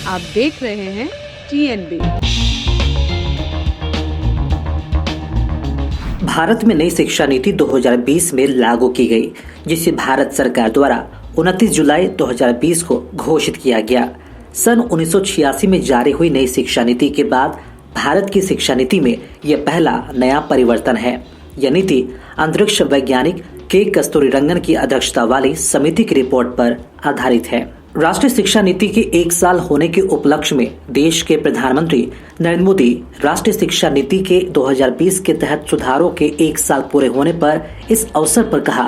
आप देख रहे हैं TNB। भारत में नई शिक्षा नीति 2020 में लागू की गई, जिसे भारत सरकार द्वारा 29 जुलाई 2020 को घोषित किया गया। सन 1986 में जारी हुई नई शिक्षा नीति के बाद भारत की शिक्षा नीति में यह पहला नया परिवर्तन है। यह नीति अंतरिक्ष वैज्ञानिक के कस्तूरीरंगन की अध्यक्षता वाली समिति की रिपोर्ट पर आधारित है। राष्ट्रीय शिक्षा नीति के 1 साल होने के उपलक्ष्य में देश के प्रधानमंत्री नरेंद्र मोदी राष्ट्रीय शिक्षा नीति के 2020 के तहत सुधारों के 1 साल पूरे होने पर इस अवसर पर कहा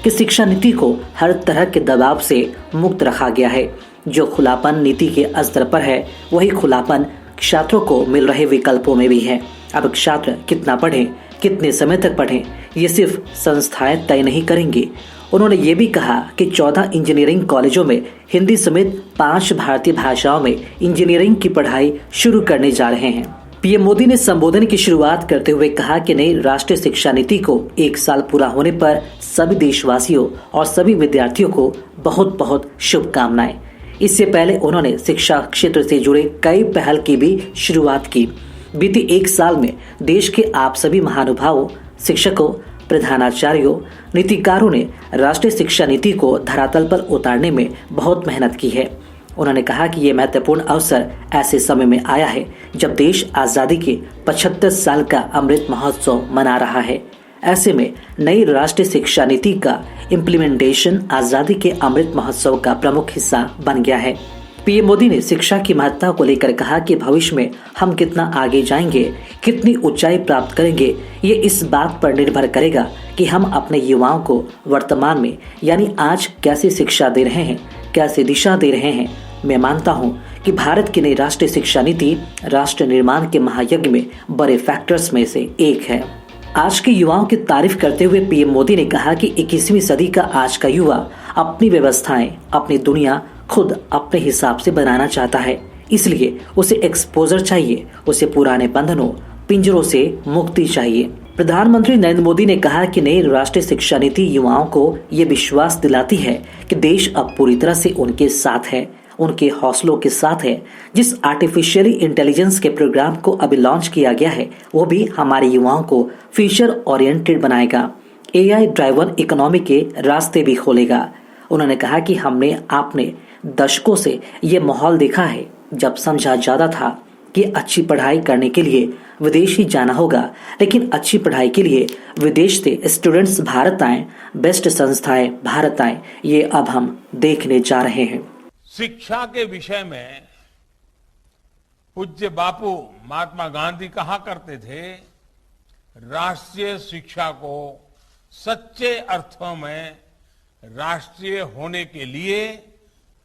कि शिक्षा नीति को हर तरह के दबाव से मुक्त रखा गया है। जो खुलापन नीति के स्तर पर है, वही खुलापन छात्रों को मिल रहे विकल्पों में भी है। अब छात्र कितना पढ़ें, कितने समय तक पढ़ें, ये सिर्फ संस्थाएं तय नहीं करेंगी। उन्होंने ये भी कहा कि 14 इंजीनियरिंग कॉलेजों में हिंदी समेत 5 भारतीय भाषाओं में इंजीनियरिंग की पढ़ाई शुरू करने जा रहे हैं। पीएम मोदी ने संबोधन की शुरुआत करते हुए कहा कि नई राष्ट्रीय शिक्षा नीति को 1 साल पूरा होने पर सभी देशवासियों और सभी विद्यार्थियों को बहुत बहुत शुभकामनाएं। इससे पहले उन्होंने शिक्षा क्षेत्र से जुड़े कई पहल की भी शुरुआत की। बीते 1 साल में देश के आप सभी महानुभावों, शिक्षकों, प्रधानाचार्यों, नीतिकारों ने राष्ट्रीय शिक्षा नीति को धरातल पर उतारने में बहुत मेहनत की है। उन्होंने कहा कि ये महत्वपूर्ण अवसर ऐसे समय में आया है जब देश आज़ादी के 75 साल का अमृत महोत्सव मना रहा है। ऐसे में नई राष्ट्रीय शिक्षा नीति का इम्प्लीमेंटेशन आज़ादी के अमृत महोत्सव का प्रमुख हिस्सा बन गया है। पीएम मोदी ने शिक्षा की महत्ता को लेकर कहा कि भविष्य में हम कितना आगे जाएंगे, कितनी ऊंचाई प्राप्त करेंगे, ये इस बात पर निर्भर करेगा कि हम अपने युवाओं को वर्तमान में यानी आज कैसे शिक्षा दे रहे हैं, कैसे दिशा दे रहे हैं। मैं मानता हूं कि भारत की नई राष्ट्रीय शिक्षा नीति राष्ट्र निर्माण के महायज्ञ में बड़े फैक्टर्स में से एक है। आज के युवाओं की तारीफ करते हुए पीएम मोदी ने कहा कि 21वीं सदी का आज का युवा अपनी व्यवस्थाएं, अपनी दुनिया खुद अपने हिसाब से बनाना चाहता है। इसलिए उसे एक्सपोजर चाहिए, उसे पुराने बंधनों, पिंजरों से मुक्ति चाहिए। प्रधानमंत्री नरेंद्र मोदी ने कहा कि नई राष्ट्रीय शिक्षा नीति युवाओं को ये विश्वास दिलाती है कि देश अब पूरी तरह से उनके साथ है, उनके हौसलों के साथ है। जिस आर्टिफिशियली इंटेलिजेंस के प्रोग्राम को अभी लॉन्च किया गया है, वो भी हमारे युवाओं को फ्यूचर ओरिएंटेड बनाएगा, AI ड्राइवन इकोनॉमी के रास्ते भी खोलेगा। उन्होंने कहा कि आपने दशकों से ये माहौल देखा है जब समझा जाता था कि अच्छी पढ़ाई करने के लिए विदेश ही जाना होगा, लेकिन अच्छी पढ़ाई के लिए विदेश से स्टूडेंट्स भारत आए, बेस्ट संस्थाएं भारत आए, ये अब हम देखने जा रहे हैं। शिक्षा के विषय में पूज्य बापू महात्मा गांधी कहा करते थे, राष्ट्रीय शिक्षा को सच्चे अर्थों में राष्ट्रीय होने के लिए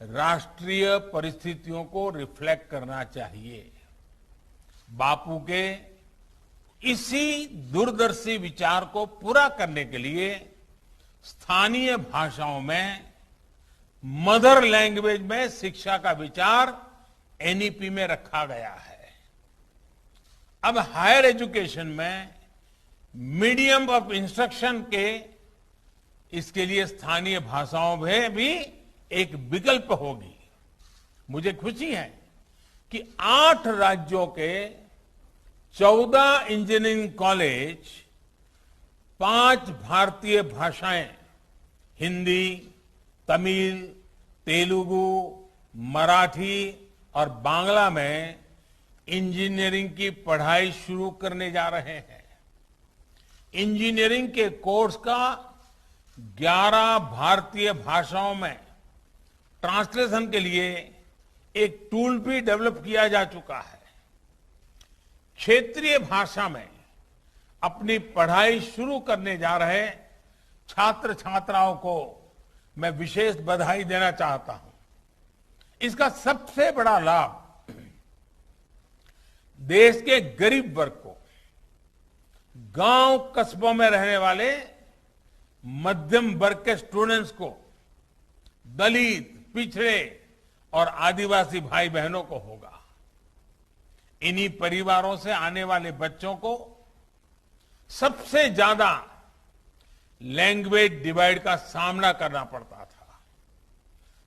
राष्ट्रीय परिस्थितियों को रिफ्लेक्ट करना चाहिए। बापू के इसी दूरदर्शी विचार को पूरा करने के लिए स्थानीय भाषाओं में मदर लैंग्वेज में शिक्षा का विचार NEP में रखा गया है। अब हायर एजुकेशन में मीडियम ऑफ इंस्ट्रक्शन के इसके लिए स्थानीय भाषाओं में भी एक विकल्प होगी। मुझे खुशी है कि 8 राज्यों के 14 इंजीनियरिंग कॉलेज 5 भारतीय भाषाएं हिंदी, तमिल, तेलुगु, मराठी और बांग्ला में इंजीनियरिंग की पढ़ाई शुरू करने जा रहे हैं। इंजीनियरिंग के कोर्स का 11 भारतीय भाषाओं में ट्रांसलेशन के लिए एक टूल भी डेवलप किया जा चुका है। क्षेत्रीय भाषा में अपनी पढ़ाई शुरू करने जा रहे छात्र छात्राओं को मैं विशेष बधाई देना चाहता हूं। इसका सबसे बड़ा लाभ देश के गरीब वर्ग को, गांव कस्बों में रहने वाले मध्यम वर्ग के स्टूडेंट्स को, दलित, पिछड़े और आदिवासी भाई बहनों को होगा। इन्हीं परिवारों से आने वाले बच्चों को सबसे ज्यादा लैंग्वेज डिवाइड का सामना करना पड़ता था।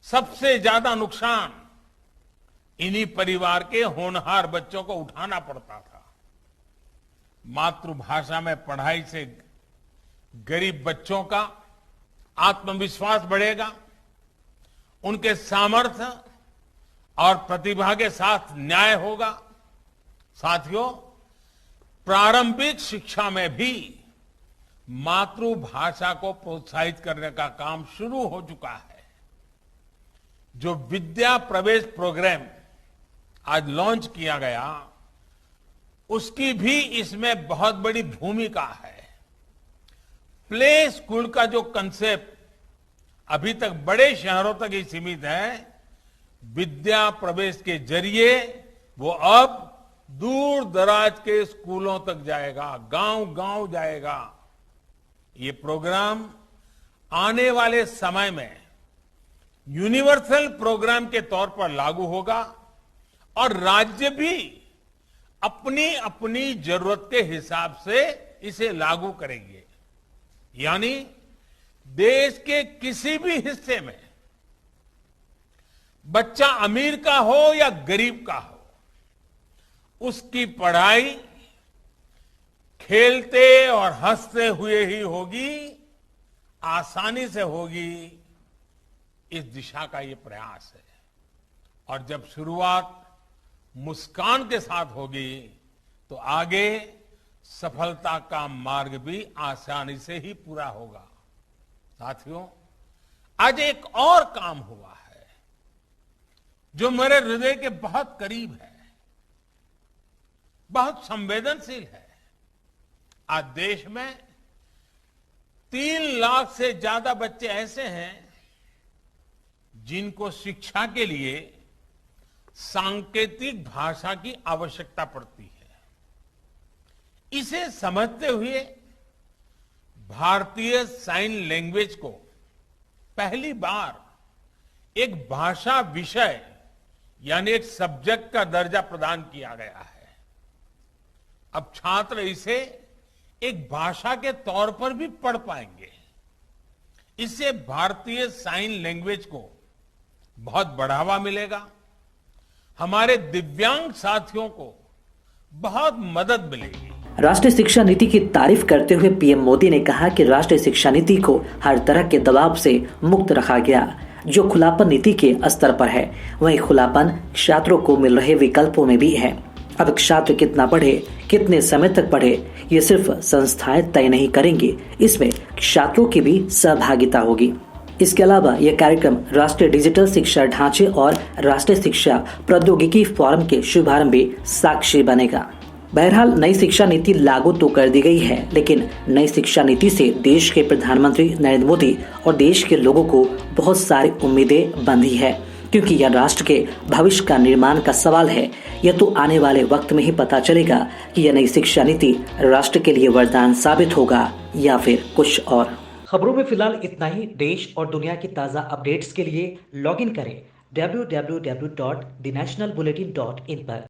सबसे ज्यादा नुकसान इन्हीं परिवार के होनहार बच्चों को उठाना पड़ता था। मातृभाषा में पढ़ाई से गरीब बच्चों का आत्मविश्वास बढ़ेगा, उनके सामर्थ्य और प्रतिभा के साथ न्याय होगा। साथियों, प्रारंभिक शिक्षा में भी मातृभाषा को प्रोत्साहित करने का काम शुरू हो चुका है। जो विद्या प्रवेश प्रोग्राम आज लॉन्च किया गया, उसकी भी इसमें बहुत बड़ी भूमिका है। प्ले स्कूल का जो कंसेप्ट अभी तक बड़े शहरों तक ही सीमित है, विद्या प्रवेश के जरिए वो अब दूर दराज के स्कूलों तक जाएगा, गांव-गांव जाएगा। ये प्रोग्राम आने वाले समय में यूनिवर्सल प्रोग्राम के तौर पर लागू होगा और राज्य भी अपनी अपनी जरूरत के हिसाब से इसे लागू करेंगे। यानी देश के किसी भी हिस्से में बच्चा अमीर का हो या गरीब का हो, उसकी पढ़ाई खेलते और हंसते हुए ही होगी, आसानी से होगी। इस दिशा का ये प्रयास है और जब शुरुआत मुस्कान के साथ होगी तो आगे सफलता का मार्ग भी आसानी से ही पूरा होगा। साथियों, आज एक और काम हुआ है जो मेरे हृदय के बहुत करीब है, बहुत संवेदनशील है। आज देश में 3 लाख से ज्यादा बच्चे ऐसे हैं जिनको शिक्षा के लिए सांकेतिक भाषा की आवश्यकता पड़ती है। इसे समझते हुए भारतीय साइन लैंग्वेज को पहली बार एक भाषा विषय यानी एक सब्जेक्ट का दर्जा प्रदान किया गया है। अब छात्र इसे एक भाषा के तौर पर भी पढ़ पाएंगे। इससे भारतीय साइन लैंग्वेज को बहुत बढ़ावा मिलेगा। हमारे दिव्यांग साथियों को बहुत मदद मिलेगी। राष्ट्रीय शिक्षा नीति की तारीफ करते हुए पीएम मोदी ने कहा कि राष्ट्रीय शिक्षा नीति को हर तरह के दबाव से मुक्त रखा गया, जो खुलापन नीति के स्तर पर है। वही खुलापन छात्रों को मिल रहे विकल्पों में भी है। अब छात्र कितना पढ़े, कितने समय तक पढ़े, ये सिर्फ संस्थाएं तय नहीं करेंगी, इसमें छात्रों की भी सहभागिता होगी। इसके अलावा यह कार्यक्रम राष्ट्रीय डिजिटल शिक्षा ढांचे और राष्ट्रीय शिक्षा प्रौद्योगिकी फोरम के शुभारंभ भी साक्षी बनेगा। बहरहाल नई शिक्षा नीति लागू तो कर दी गई है, लेकिन नई शिक्षा नीति से देश के प्रधानमंत्री नरेंद्र मोदी और देश के लोगों को बहुत सारी उम्मीदें बंधी है, क्योंकि यह राष्ट्र के भविष्य का निर्माण का सवाल है। यह तो आने वाले वक्त में ही पता चलेगा कि यह नई शिक्षा नीति राष्ट्र के लिए वरदान साबित होगा या फिर कुछ और। खबरों में फिलहाल इतना ही। देश और दुनिया की ताज़ा अपडेट्स के लिए लॉगिन करें www.thenationalbulletin.in पर।